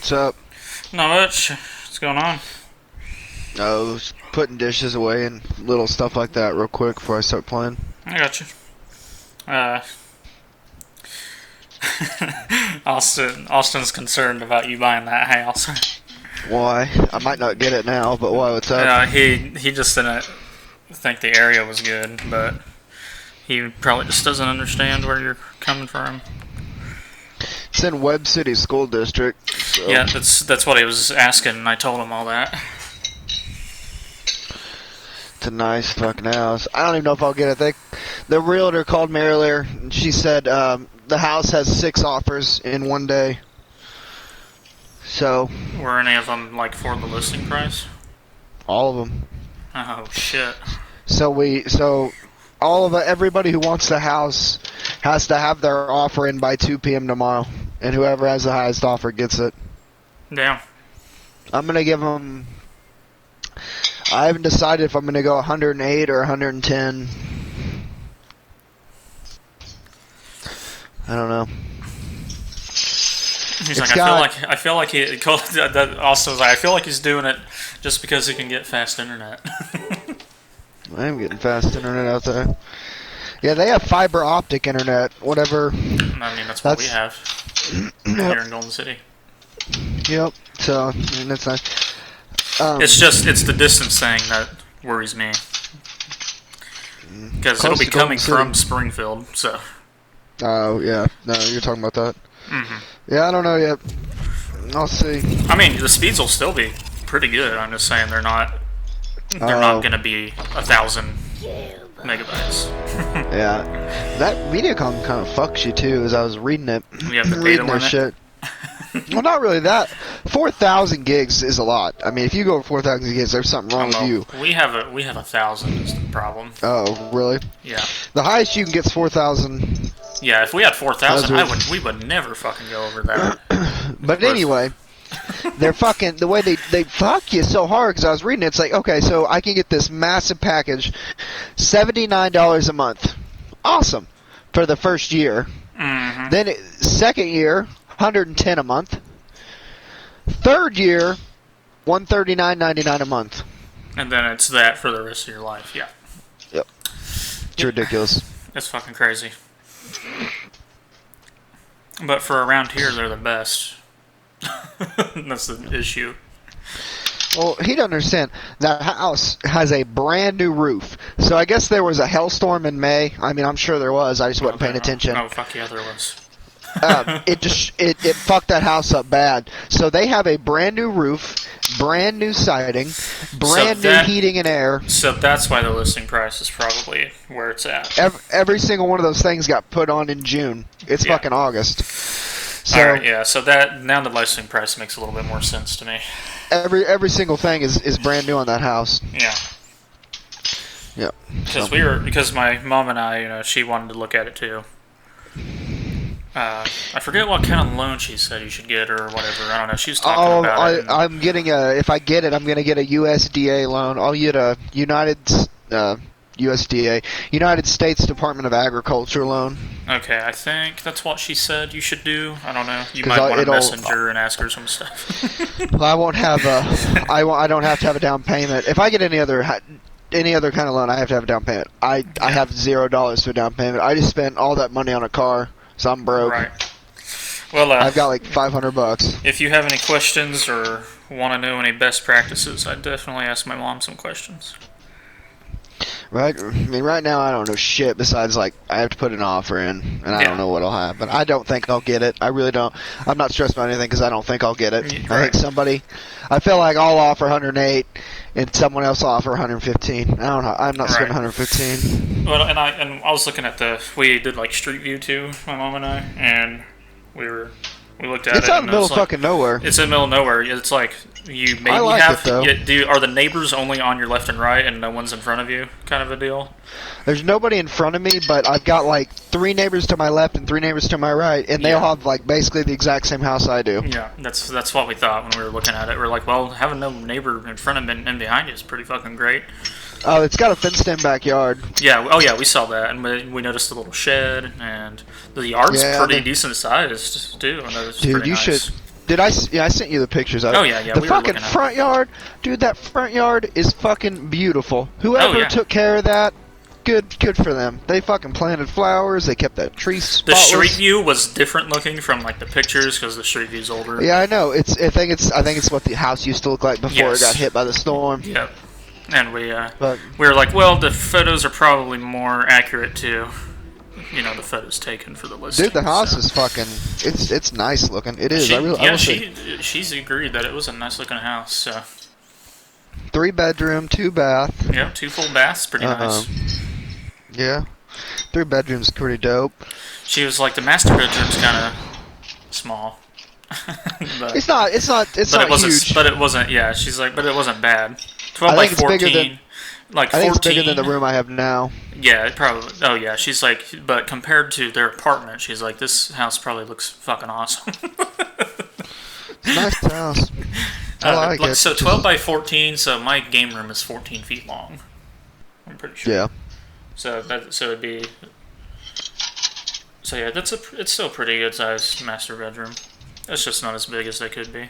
What's up? Not much. What's going on? I was putting dishes away and little stuff like that real quick before I start playing. I got you. Austin's concerned about you buying that house. Why? I might not get it now, but why? What's up? Yeah, he just didn't think the area was good, but he probably just doesn't understand where you're coming from. It's in Webb City School District. So. Yeah, that's what he was asking, and I told him all that. It's a nice fucking house. I don't even know if I'll get it. The realtor called me earlier, and she said the house has 6 offers in one day. So. Were any of them like for the listing price? All of them. Oh shit. So everybody who wants the house has to have their offer in by 2 p.m. tomorrow, and whoever has the highest offer gets it. Damn. I'm gonna give them. I haven't decided if I'm gonna go 108 or 110. I don't know. He's like, I feel like he. Also, I feel like he's doing it just because he can get fast internet. I am getting fast internet out there. Yeah, they have fiber optic internet. Whatever. I mean, that's what we have here in Golden City. Yep. So, I mean, that's nice. It's the distance thing that worries me. Because it'll be coming from Springfield, so. Oh, yeah. No, you're talking about that. Mm-hmm. Yeah, I don't know yet. I'll see. I mean, the speeds will still be pretty good. I'm just saying they're not going to be 1,000 megabytes. Yeah. That Mediacom kind of fucks you, too, as I was reading it. You have the data limit? Shit. Well, not really that. 4,000 gigs is a lot. I mean, if you go over 4,000 gigs, there's something wrong with you. We have 1,000 is the problem. Oh, really? Yeah. The highest you can get is 4,000. Yeah, if we had 4,000, we would never fucking go over that. But anyway, they're fucking the way they fuck you so hard. Because I was reading it, it's like, okay, so I can get this massive package, $79 a month, awesome, for the first year. Mm-hmm. Then second year, $110 a month. Third year, $139.99 a month. And then it's that for the rest of your life. Yeah. Yep. It's ridiculous. It's fucking crazy. But for around here, they're the best. That's the issue. Well, he doesn't understand. That house has a brand new roof. So I guess there was a hailstorm in May. I mean, I'm sure there was. I just wasn't paying attention. Oh, fuck yeah, there was. It fucked that house up bad. So they have a brand new roof, brand new siding, brand new heating and air. So that's why the listing price is probably where it's at. Every single one of those things got put on in June. It's fucking August. So all right, yeah. So that now the listing price makes a little bit more sense to me. Every single thing is brand new on that house. Yeah. Yep. Because my mom and I, she wanted to look at it too. I forget what kind of loan she said you should get or whatever. I don't know. She was talking about it. I'm getting if I get it, I'm going to get a USDA loan. I'll get a USDA, United States Department of Agriculture loan. Okay, I think that's what she said you should do. I don't know. You might want to message her and ask her some stuff. Well, I won't have I don't have to have a down payment. If I get any other kind of loan, I have to have a down payment. I have $0 for a down payment. I just spent all that money on a car. So I'm broke. Right. Well, I've got like $500. If you have any questions or want to know any best practices, I'd definitely ask my mom some questions. Right. I mean, right now I don't know shit besides like I have to put an offer in, and I don't know what will happen. I don't think I'll get it. I really don't. I'm not stressed about anything because I don't think I'll get it. Right. I feel like I'll offer 108, and someone else will offer 115. I don't know. I'm not spending 115. Well, and I was looking at we did like Street View too, my mom and I, and we looked at it. It's out in the middle of fucking nowhere. It's in the middle of nowhere. It's like you maybe are the neighbors only on your left and right, and no one's in front of you, kind of a deal. There's nobody in front of me, but I've got like 3 neighbors to my left and 3 neighbors to my right, and they all have like basically the exact same house I do. Yeah, that's what we thought when we were looking at it. We're like, well, having no neighbor in front of and behind you is pretty fucking great. Oh, it's got a fenced-in backyard. Yeah. Oh, yeah. We saw that, and we noticed the little shed, and the yard's pretty decent sized too. And Dude, you nice. Did yeah, I sent you the pictures of it. Oh, yeah, The we were fucking looking at front yard, dude, that front yard is fucking beautiful. Whoever took care of that, good for them. They fucking planted flowers, they kept that tree spotless. The street view was different looking from, like, the pictures, because the street view's older. Yeah, I know. I think it's what the house used to look like before it got hit by the storm. Yep. And we were like, well, the photos are probably more accurate to, you know, the photos taken for the listing. Dude, the house is fucking. It's nice looking. It is. She's agreed that it was a nice looking house. So. 3 bedroom, 2 bath. Yep, 2 full baths, pretty nice. Yeah, 3 bedrooms, pretty dope. She was like, the master bedroom's kind of small. But, it's not huge. But it wasn't. Yeah, she's like, but it wasn't bad. 12 by 14. Like 14. I think it's bigger than the room I have now. Yeah, it probably. Oh yeah, she's like, but compared to their apartment, she's like, this house probably looks fucking awesome. It's a nice house. I like it. So 12 by 14. So my game room is 14 feet long. I'm pretty sure. Yeah. So it'd be. So yeah, it's still a pretty good sized master bedroom. It's just not as big as they could be.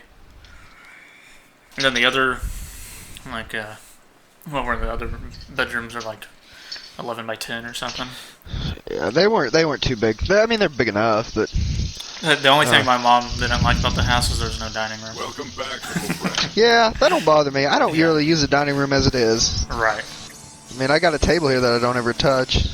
And then the other, like, what were the other bedrooms? Are like 11 by 10 or something. Yeah, they weren't too big. I mean, they're big enough, but. The only thing my mom didn't like about the house is there's no dining room. Welcome back. Yeah, that don't bother me. I don't really use the dining room as it is. Right. I mean, I got a table here that I don't ever touch.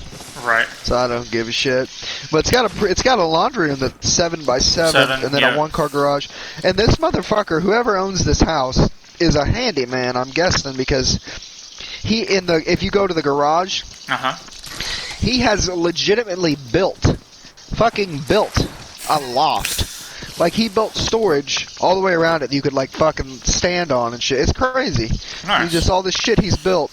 Right. So I don't give a shit. But it's got a laundry room that's 7 by 7 and then a 1-car garage. And this motherfucker, whoever owns this house, is a handyman, I'm guessing, because if you go to the garage, he has legitimately built a loft. Like, he built storage all the way around it that you could, like, fucking stand on and shit. It's crazy. Nice. All this shit he's built.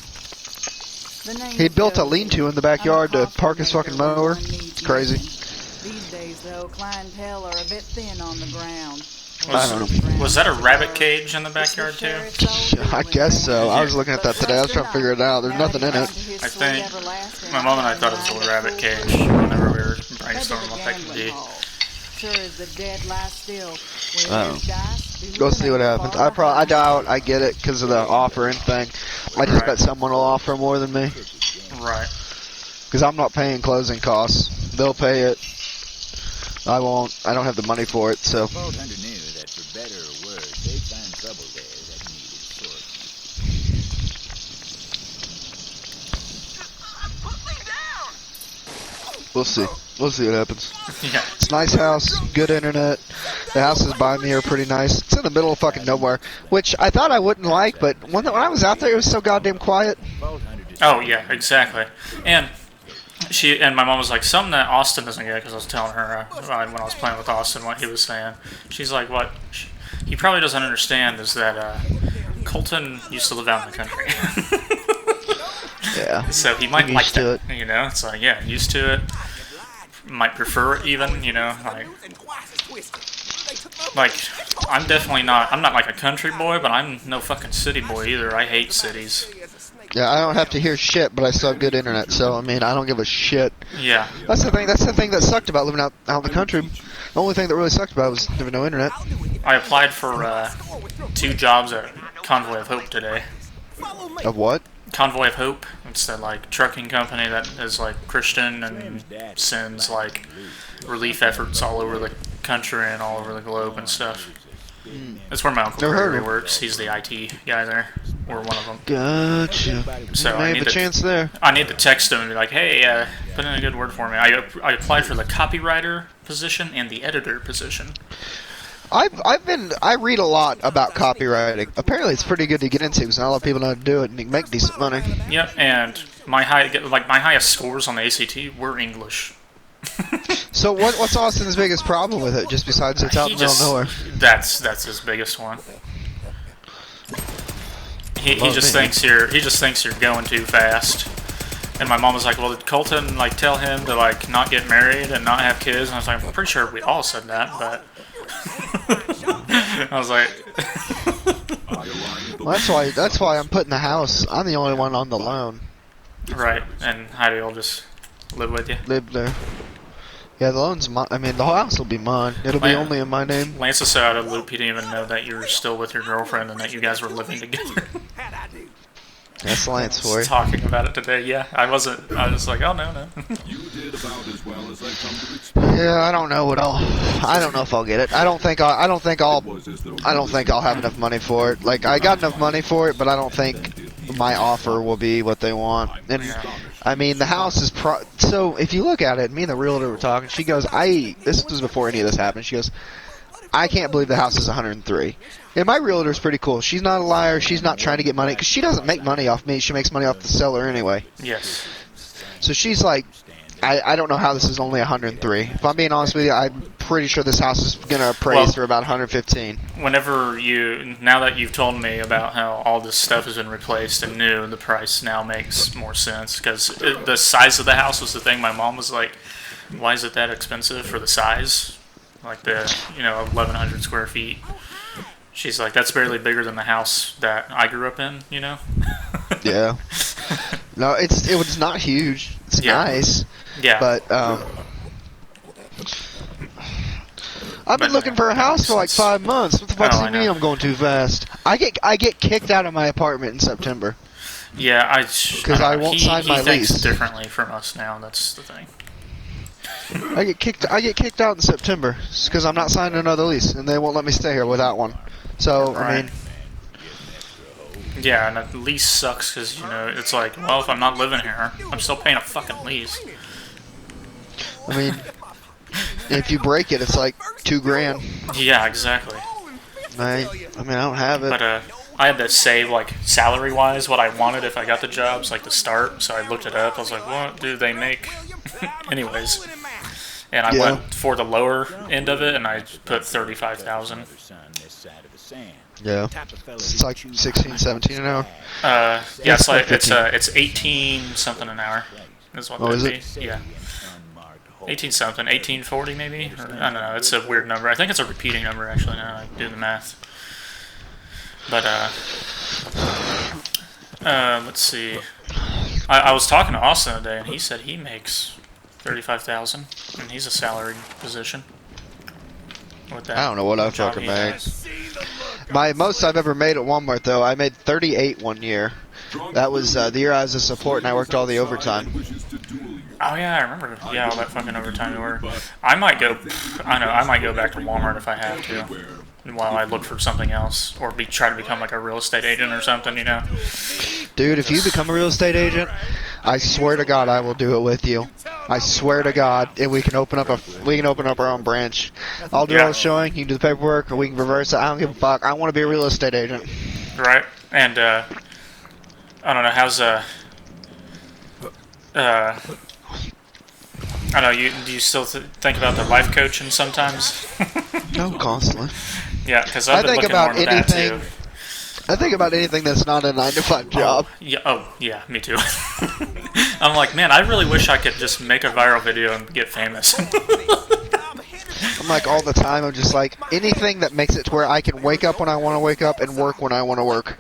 He built a lean-to in the backyard to park his fucking mower. It's crazy. These days, though, clientele are a bit thin on the ground. I don't know. Was that a rabbit cage in the backyard, too? I guess so. I was looking at that today. I was trying to figure it out. There's nothing in it. I think my mom and I thought it was a rabbit cage whenever we were brainstorming what that could be. Go see what happens. I doubt I get it because of the offering thing. I just bet someone will offer more than me. Right. Because I'm not paying closing costs. They'll pay it. I won't. I don't have the money for it, so. We'll see. We'll see what happens. Yeah. It's a nice house, good internet. The houses by me are pretty nice. It's in the middle of fucking nowhere, which I thought I wouldn't like, but when I was out there, it was so goddamn quiet. Oh, yeah, exactly. And my mom was like, something that Austin doesn't get, because I was telling her when I was playing with Austin what he was saying. She's like, what he probably doesn't understand is that Coltin used to live out in the country. Yeah. So he might like that, you know? It's like, yeah, used to it. Might prefer it even, you know? Like, I'm definitely not, I'm not like a country boy, but I'm no fucking city boy either. I hate cities. Yeah, I don't have to hear shit, but I still have good internet, so, I mean, I don't give a shit. Yeah. That's the thing that sucked about living out in the country. The only thing that really sucked about it was having no internet. I applied for 2 jobs at Convoy of Hope today. Of what? Convoy of Hope. It's that like trucking company that is like Christian and sends like relief efforts all over the country and all over the globe and stuff. That's where my uncle Gregory works. He's the IT guy there, or one of them. Gotcha. So I have a chance there. I need to text him and be like, "Hey, put in a good word for me." I applied for the copywriter position and the editor position. I read a lot about copywriting. Apparently, it's pretty good to get into because not a lot of people know how to do it and you can make decent money. Yep, and my highest scores on the ACT were English. So what's Austin's biggest problem with it? Just besides it's out in the middle of nowhere. That's his biggest one. He just thinks you're going too fast. And my mom was like, "Well, did Coltin like tell him to like not get married and not have kids?" And I was like, "I'm pretty sure we all said that, but." I was like, well, that's why I'm putting the house. I'm the only one on the loan. Right, and Heidi will just live with you. Live there. Yeah, the loan's mine. I mean, the whole house will be mine. It'll be only in my name. Lance is so out of the loop, he didn't even know that you were still with your girlfriend and that you guys were living together. That's Lance for you. Talking about it today, yeah. I was like, oh, no. Yeah, I don't know what I don't know if I'll get it. I don't think I'll have enough money for it. Like, I got enough money for it, but I don't think my offer will be what they want. And I mean, the house is so if you look at it, me and the realtor were talking. She goes, this was before any of this happened. She goes, I can't believe the house is 103. And my realtor's pretty cool. She's not a liar. She's not trying to get money because she doesn't make money off me. She makes money off the seller anyway. Yes. So she's like, I don't know how this is only 103. If I'm being honest with you, I'm pretty sure this house is going to appraise for about 115. Now that you've told me about how all this stuff has been replaced and new, the price now makes more sense because the size of the house was the thing. My mom was like, why is it that expensive for the size? Like the 1,100 square feet. She's like, that's barely bigger than the house that I grew up in, Yeah. No, it was not huge. It's nice. Yeah. But I've been looking for a house for like 5 months. What the fuck do you mean I'm going too fast? I get kicked out of my apartment in September. Yeah, because I won't sign my lease. He thinks lease differently from us now. That's the thing. I get kicked out in September because I'm not signing another lease, and they won't let me stay here without one. So right. I mean, yeah, and a lease sucks because it's like, well, if I'm not living here, I'm still paying a fucking lease. I mean, if you break it, it's like $2,000. Yeah, exactly. I mean, I don't have it. But I had to save like salary wise what I wanted if I got the jobs, like to start. So I looked it up. I was like, what do they make? Anyways. And I went for the lower end of it, and I put 35,000. Yeah, it's like 16, 17 an hour. Yeah, it's 18 something an hour. Is what is that'd it? be. Yeah, 18 something, 1840 maybe. Or, I don't know. It's a weird number. I think it's a repeating number actually. Now I do the math. But let's see. I was talking to Austin today, and he said he makes 35,000, and he's a salaried position. With that, I don't know what I fucking made. My most I've ever made at Walmart though, I made 38 one year. That was the year I was a support, and I worked all the overtime. Oh yeah, I remember. Yeah, all that fucking overtime you were. I might go back to Walmart if I have to, while I look for something else, or try to become like a real estate agent or something. Dude, if you become a real estate agent, I swear to God, I will do it with you. I swear to God, and we can open up our own branch. I'll do all the showing. You can do the paperwork, or we can reverse it. I don't give a fuck. I want to be a real estate agent. Right, and I don't know how's I don't know. Do you still think about the life coaching sometimes? No, constantly. Yeah, because I've been looking more into that too. I think about anything that's not a 9-to-5 job. Yeah, me too. I'm like, man, I really wish I could just make a viral video and get famous. I'm like all the time. I'm just like anything that makes it to where I can wake up when I want to wake up and work when I want to work.